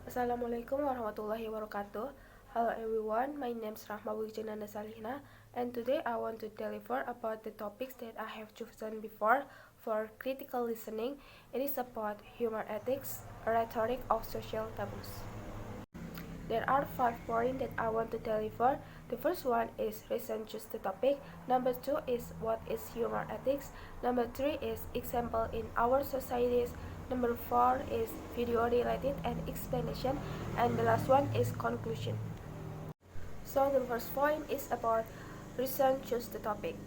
Assalamualaikum warahmatullahi wabarakatuh. Hello everyone, my name is Rahma Wilujeng Nanda Salihna, and today I want to deliver about the topics that I have chosen before for critical listening. It is about humor ethics, a rhetoric of social taboos. There are 5 points that I want to deliver. The first one is reason choose the topic. Number 2 is what is humor ethics. Number 3 is example in our societies. Number 4 is video related and explanation. And the last one is conclusion. So the first point is about reason choose the topic.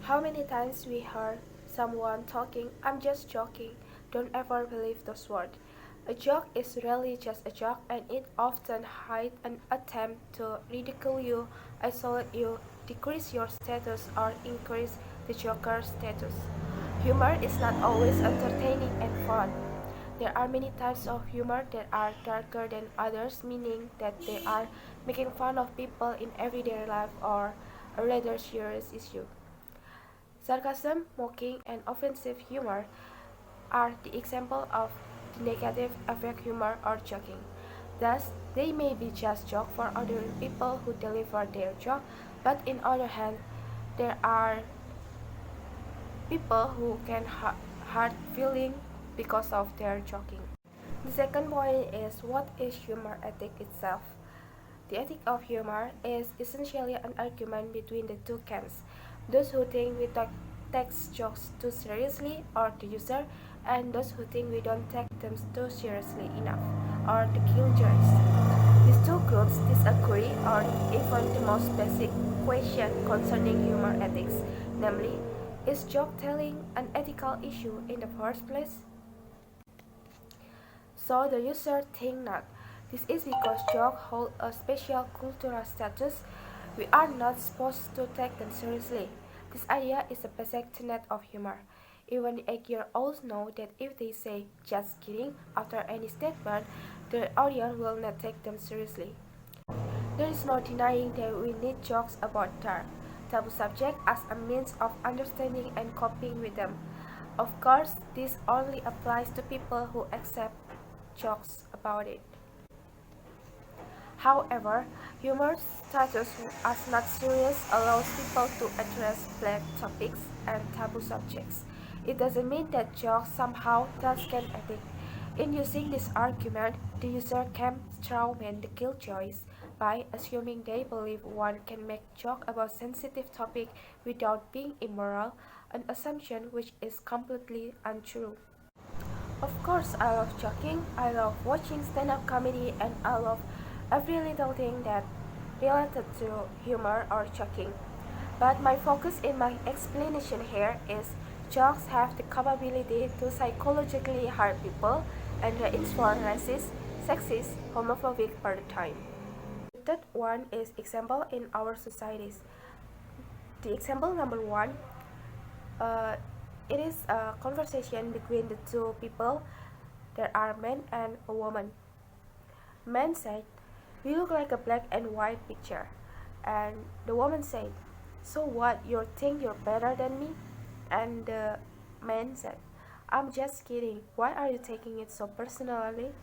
How many times we heard someone talking, I'm just joking. Don't ever believe those words. A joke is really just a joke, and it often hides an attempt to ridicule you, isolate you, decrease your status, or increase the joker's status. Humor is not always entertaining and fun. There are many types of humor that are darker than others, meaning that they are making fun of people in everyday life or a rather serious issue. Sarcasm, mocking, and offensive humor are the example of the negative affect humor or joking. Thus, they may be just joke for other people who deliver their joke, but in other hand, there are people who can hurt feeling because of their joking. The second point is what is humor ethic itself. The ethic of humor is essentially an argument between the two camps, those who think we take jokes too seriously or the user, and those who think we don't take them too seriously enough or the killjoys. These two groups disagree on even the most basic question concerning humor ethics, namely, is joke telling an ethical issue in the first place? So the user think not. This is because jokes hold a special cultural status. We are not supposed to take them seriously. This idea is a basic tenet of humor. Even the 8-year-olds know that if they say just kidding after any statement, the audience will not take them seriously. There is no denying that we need jokes about taboo subjects as a means of understanding and coping with them. Of course, this only applies to people who accept jokes about it. However, humor status as not serious allows people to address black topics and taboo subjects. It doesn't mean that jokes somehow transcend ethics. In using this argument, the user can strawman the killjoys by assuming they believe one can make joke about sensitive topic without being immoral, an assumption which is completely untrue. Of course, I love joking, I love watching stand-up comedy, and I love every little thing that related to humor or joking. But my focus in my explanation here is jokes have the capability to psychologically hurt people and reinforce racist, sexist, homophobic paradigm. The third one is example in our societies. The example number 1, it is a conversation between the two people. There are men and a woman. Man said, "We look like a black and white picture." And the woman said, "So what, you think you're better than me?" And the man said, "I'm just kidding. Why are you taking it so personally?"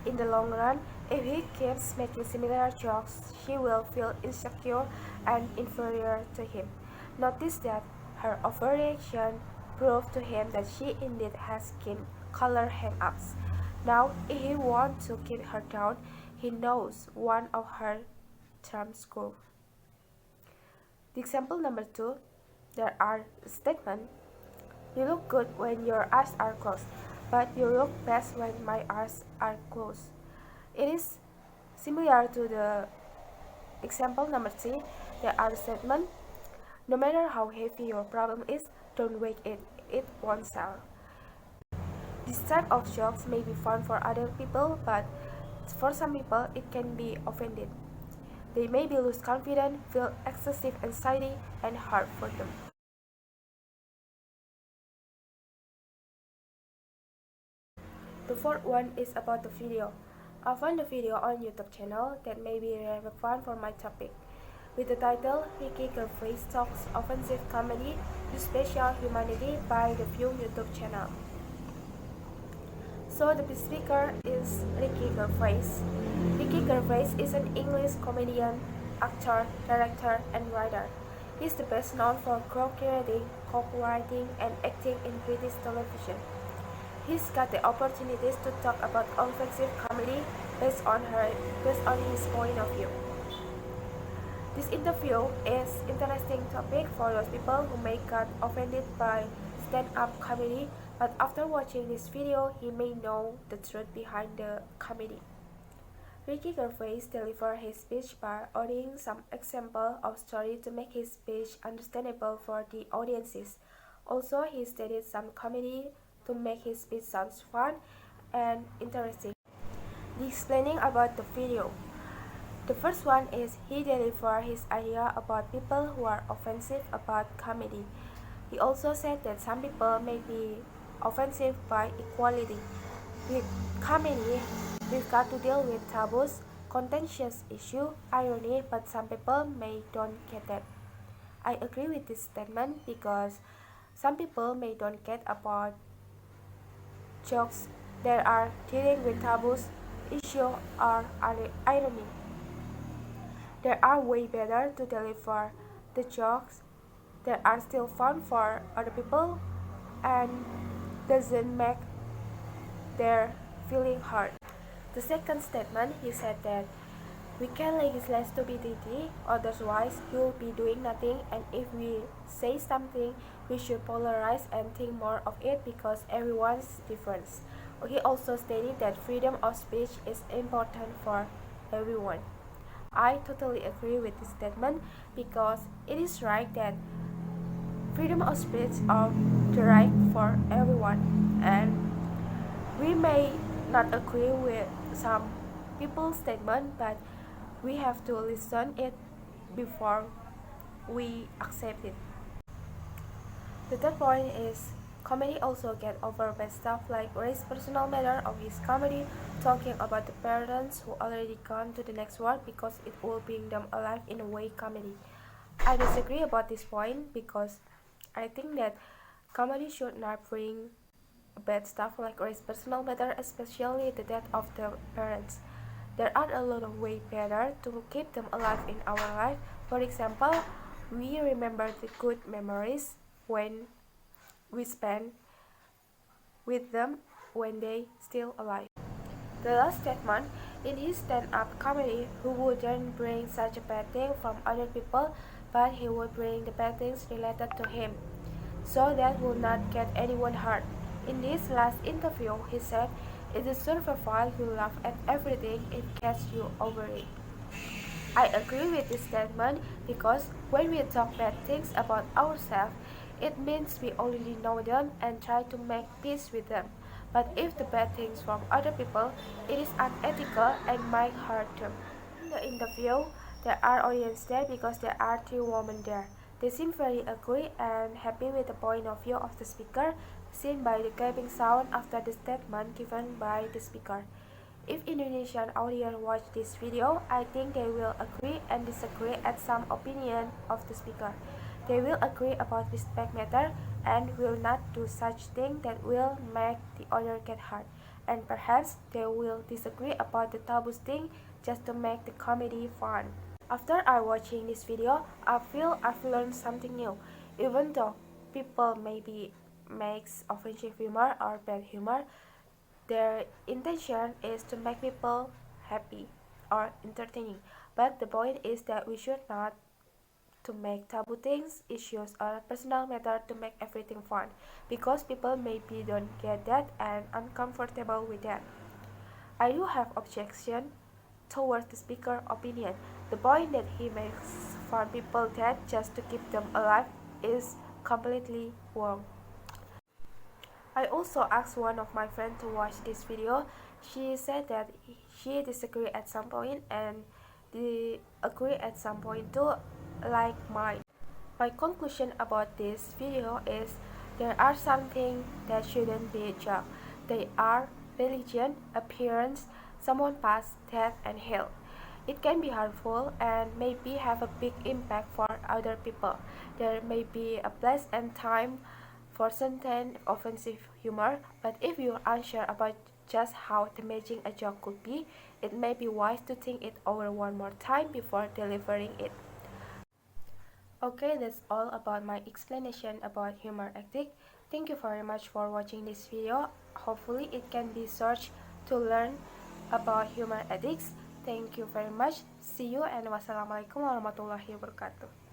In the long run, if he keeps making similar jokes, she will feel insecure and inferior to him. Notice that her overreaction proved to him that she indeed has skin color hang-ups. Now, if he wants to keep her down, he knows one of her trumps go. The example number 2, there are statements. You look good when your eyes are closed, but you look best when my eyes are closed. It is similar to the example number 3, there are statements. No matter how heavy your problem is, don't weight it, it won't sell. This type of jokes may be fun for other people, but for some people it can be offended. They may be lose confidence, feel excessive anxiety, and hard for them. The fourth one is about the video. I found a video on YouTube channel that may be relevant for my topic. With the title Ricky Gervais Talks Offensive Comedy to Special Humanity by the View YouTube channel. So the speaker is Ricky Gervais. Ricky Gervais is an English comedian, actor, director, and writer. He's the best known for co-creating, co-writing, and acting in British television. He's got the opportunities to talk about offensive comedy based on his point of view. This interview is interesting topic for those people who may get offended by stand-up comedy, but after watching this video, he may know the truth behind the comedy. Ricky Gervais delivered his speech by adding some example of story to make his speech understandable for the audiences. Also, he stated some comedy to make his speech sound fun and interesting. The explaining about the video. The first one is he delivered his idea about people who are offensive about comedy. He also said that some people may be offensive by equality. With comedy, we've got to deal with taboos, contentious issue, irony, but some people may don't get that. I agree with this statement because some people may don't get about jokes that are dealing with taboos, issue, or irony. There are way better to deliver the jokes that are still fun for other people and doesn't make their feeling hurt. The second statement, he said that we can legislate stupidity, otherwise we will be doing nothing, and if we say something, we should polarize and think more of it because everyone's different. He also stated that freedom of speech is important for everyone. I totally agree with this statement because it is right that freedom of speech is the right for everyone, and we may not agree with some people's statement, but we have to listen it before we accept it. The third point is comedy also get over bad stuff like raise personal matter of his comedy, talking about the parents who already gone to the next world because it will bring them alive in a way comedy. I disagree about this point because I think that comedy should not bring bad stuff like raise personal matter, especially the death of the parents. There are a lot of ways better to keep them alive in our life. For example, we remember the good memories when we spend with them when they still alive. The last statement, in his stand-up comedy, he wouldn't bring such a bad thing from other people, but he would bring the bad things related to him, so that would not get anyone hurt. In this last interview, he said, "It is survival, you laugh at everything, it gets you over it." I agree with this statement because when we talk bad things about ourselves, it means we already know them and try to make peace with them. But if the bad things from other people, it is unethical and might hurt them. In the interview, there are audience there because there are three women there. They seem very agree and happy with the point of view of the speaker, seen by the clapping sound after the statement given by the speaker. If Indonesian audience watch this video, I think they will agree and disagree at some opinion of the speaker. They will agree about respect matter and will not do such thing that will make the other get hurt. And perhaps they will disagree about the taboo thing just to make the comedy fun. After I watching this video, I feel I've learned something new. Even though people maybe makes offensive humor or bad humor, their intention is to make people happy or entertaining. But the point is that we should not to make taboo things, issues, or personal matter to make everything fun, because people maybe don't get that and uncomfortable with that. I do have objection towards the speaker opinion. The point that he makes fun people dead just to keep them alive is completely wrong. I also asked one of my friends to watch this video. She said that she disagreed at some point and they agree at some point too, like mine. My conclusion about this video is there are some things that shouldn't be a joke. They are religion, appearance, someone past, death, and health. It can be harmful and maybe have a big impact for other people. There may be a place and time for certain offensive humor, but if you're unsure about just how damaging a joke could be, it may be wise to think it over one more time before delivering it. Okay, that's all about my explanation about humor ethic. Thank you very much for watching this video. Hopefully it can be searched to learn about humor ethics. Thank you very much. See you and wassalamualaikum warahmatullahi wabarakatuh.